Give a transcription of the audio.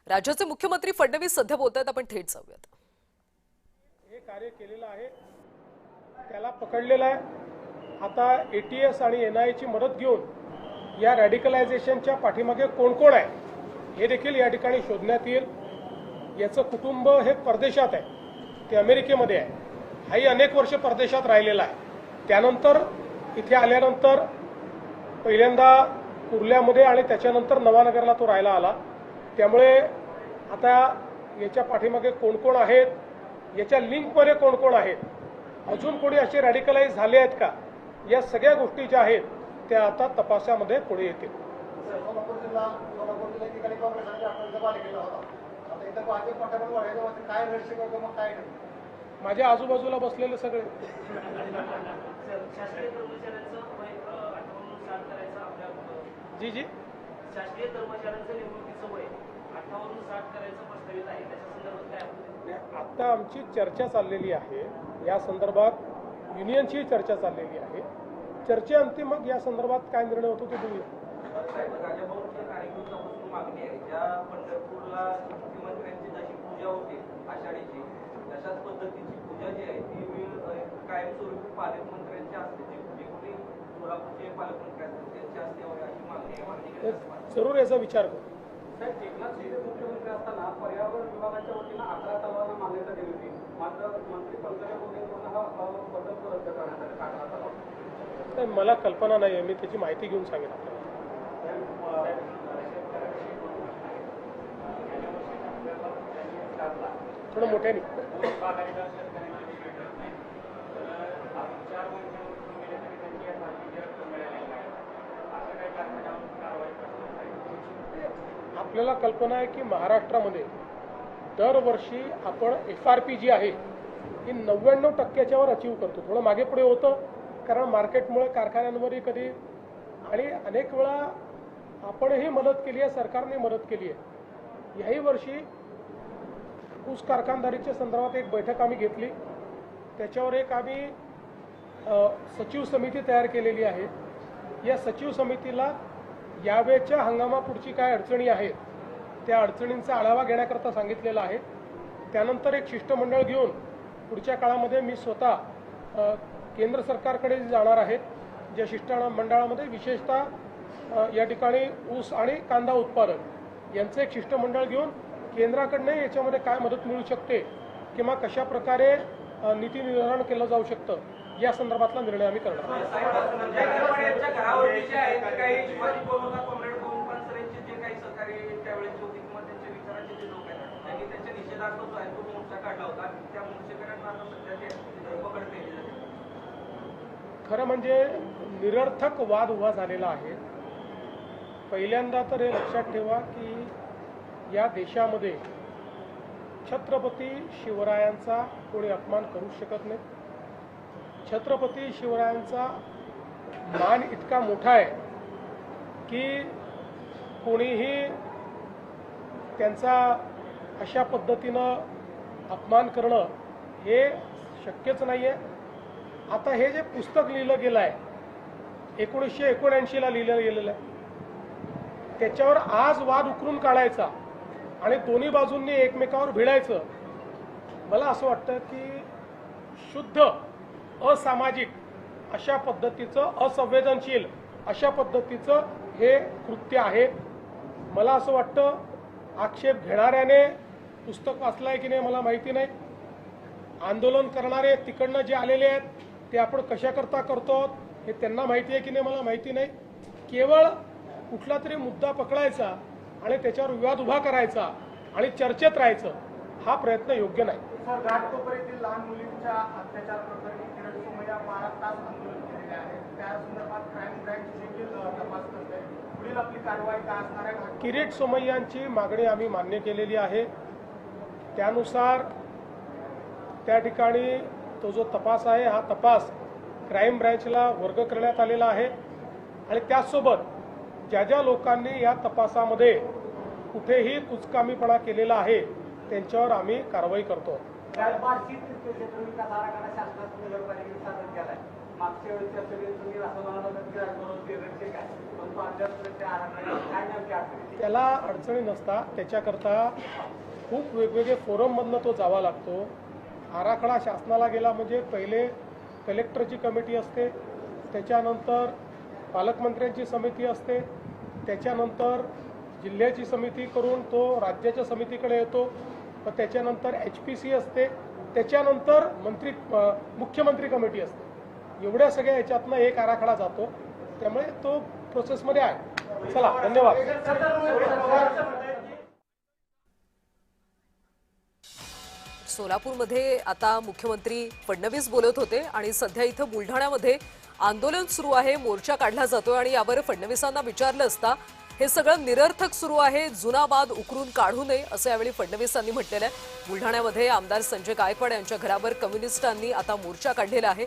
राज्याचे मुख्यमंत्री फडणवीस सध्या बोलतात, आपण थेट जाऊयात। हे कार्य केलेलं आहे, त्याला पकडलेलं आहे। आता एटीएस आणि एनआयची मदत घेऊन या रॅडिकलायझेशनच्या पाठीमागे कोण कोण आहे हे देखील या ठिकाणी शोधण्यात येईल। याचं कुटुंब हे परदेशात आहे, ते अमेरिकेमध्ये आहे, हाही अनेक वर्ष परदेशात राहिलेला आहे। त्यानंतर इथे आल्यानंतर पहिल्यांदा कुर्ल्यामध्ये आणि त्याच्यानंतर नवानगरला तो राहायला आला। त्यामुळे आता याच्या पाठीमागे कोण कोण आहेत, याच्या लिंकमध्ये कोण कोण आहेत, अजून कोणी असे रॅडिकलाइज झाले आहेत का, या सगळ्या गोष्टी ज्या आहेत त्या आता तपासामध्ये पुढे येतील। माझ्या आजूबाजूला बसलेले सगळे जी जी शासकीय कर्मचाऱ्यांचं निवृत्तीचं वय 58 वरून 60 करायचं प्रस्तावित आहे, त्याच्या संदर्भात काय आहे? आता आमची चर्चा चाललेली आहे, या संदर्भात युनियनची चर्चा चाललेली आहे। चर्चेअंती मग या संदर्भात काय निर्णय होतो ते बघूया। राजाभाऊंच्या कार्यक्रमापासून मागणी आहे, ज्या पंढरपूरला मुख्यमंत्र्यांची जशी पूजा होती आषाढीची, तशाच पद्धतीची पूजा जी आहे ती कायमस्वरूपी पालकमंत्र्यांची असते, जे कोणी सोलापूरचे पालकमंत्री असतात त्यांची असते अशी मागणी आहे। जरूर याचा विचार करू। साहेब, एकनाथ शिंदे मुख्यमंत्री असताना पर्यावरण विभागाच्या वतीनं 11 तलावांना मान्यता दिली होती, मात्र मंत्री पंकजा मुंडेंकडून हा प्रकल्प रद्द करण्यासाठी काढला तलाव। मला कल्पना नाही आहे, मी त्याची माहिती घेऊन सांगेन आपल्याला। थोडं मोठ्याने आपल्याला कल्पना आहे की महाराष्ट्रामध्ये दरवर्षी आपण FRP जी आहे ही 99% वर अचीव करतो। थोडं मागे पुढे होतं कारण मार्केटमुळे कारखान्यांवरही कधी आणि अनेक वेळा आपणही मदत केली आहे, सरकारने मदत केली आहे। याही वर्षी ऊस कारखानदारीच्या संदर्भात एक बैठक आम्ही घेतली, त्याच्यावर एक आम्ही सचिव समिती तयार केलेली आहे। या सचिव समितीला यावेळच्या हंगामापुढची काय अडचणी आहेत त्या अडचणींचा आढावा घेण्याकरता सांगितलेला आहे। त्यानंतर एक शिष्टमंडळ घेऊन पुढच्या काळामध्ये मी स्वतः केंद्र सरकारकडे जाणार आहे। ज्या शिष्टमंडळामध्ये विशेषतः या ठिकाणी ऊस आणि कांदा उत्पादक यांचं एक शिष्टमंडळ घेऊन केंद्राकडनं याच्यामध्ये काय मदत मिळू शकते किंवा कशा प्रकारे नीती निर्धारण केलं जाऊ शकतं या संदर्भातला निर्णय आम्ही करणार आहोत। खरं म्हणजे निरर्थक वाद उभा झालेला आहे। पहिल्यांदा तर हे लक्षात ठेवा की या देशामध्ये छत्रपती शिवरायांचा कोणी अपमान करू शकत नाही। छत्रपती शिवरायांचा मान इतका मोठा आहे की कोणीही त्यांचा अशा पद्धतीनं अपमान करणं हे शक्यच नाही आहे। आता हे जे पुस्तक लिहिलं गेलं आहे 1979ला लिहिलं गेलेलं आहे, त्याच्यावर आज वाद उकरून काढायचा आणि दोन्ही बाजूंनी एकमेकावर भिडायचं, मला असं वाटतं की शुद्ध असामाजिक अशा पद्धतीचं, असंवेदनशील अशा पद्धतीचं हे कृत्य आहे। मला असं वाटतं आक्षेप घेणाऱ्याने पुस्तक वाचलं आहे की नाही मला माहिती नाही, आंदोलन करणारे तिकडनं जे आलेले आहेत ते आपण कशाकरता करतो हे त्यांना माहिती आहे की नाही मला माहिती नाही। केवळ कुठला तरी मुद्दा पकडायचा आणि त्याच्यावर विवाद उभा करायचा आणि चर्चेत राहायचं हा प्रयत्न योग्य नाही। सर, घाटकोपऱ्यातील लहान मुलींच्या अत्याचार प्रकरणी किरण सोमय्या 12 तास आंदोलन केलेले आहे, त्या संदर्भात क्राईम ब्रँच देखील तपास करते, पुढील आपली कारवाई काय असणार आहे? किरीट सोमय्यांची मागणी आम्ही मान्य केलेली आहे, त्यानुसार त्या ठिकाणी तो जो तपास आहे हा तपास क्राईम ब्रँचला वर्ग करण्यात आलेला आहे आणि त्याचसोबत ज्या ज्या लोकांनी या तपासामध्ये कुठेही कुचकामीपणा केलेला आहे त्यांच्यावर आम्ही कारवाई करतो। मागच्या वेळेस चर्चेत तुम्ही असं म्हणाला की राजभवन काय पण तो अद्याप त्या आराखड्यात काय नेमकी अडचणी त्याला अडचणी नसतात. त्याच्याकरता खूप वेगवेगळे फोरममधनं तो जावा लागतो. आराखडा शासनाला गेला म्हणजे पहिले कलेक्टरची कमिटी असते, त्याच्यानंतर पालकमंत्र्यांची समिती असते, त्याच्यानंतर जिल्ह्याची समिती करून तो राज्याच्या समितीकडे येतो, व त्याच्यानंतर HPC असते, त्याच्यानंतर मुख्यमंत्री कमिटी असते. एवढ्या सगळ्या याच्यातनं एक आराखडा जातो. त्यामुळे तो प्रोसेसमध्ये आहे. चला, धन्यवाद. सोलापूरमध्ये आता मुख्यमंत्री फडणवीस बोलत होते आणि सध्या इथं बुलढाण्यामध्ये आंदोलन सुरू आहे, मोर्चा काढला जातोय आणि यावर फडणवीसांना विचारलं असता हे सगळं निरर्थक सुरू आहे, जुना वाद उकरून काढू नये असं यावेळी फडणवीसांनी म्हटलेलं आहे. बुलढाण्यामध्ये आमदार संजय गायकवाड यांच्या घरावर कम्युनिस्टांनी आता मोर्चा काढलेला आहे.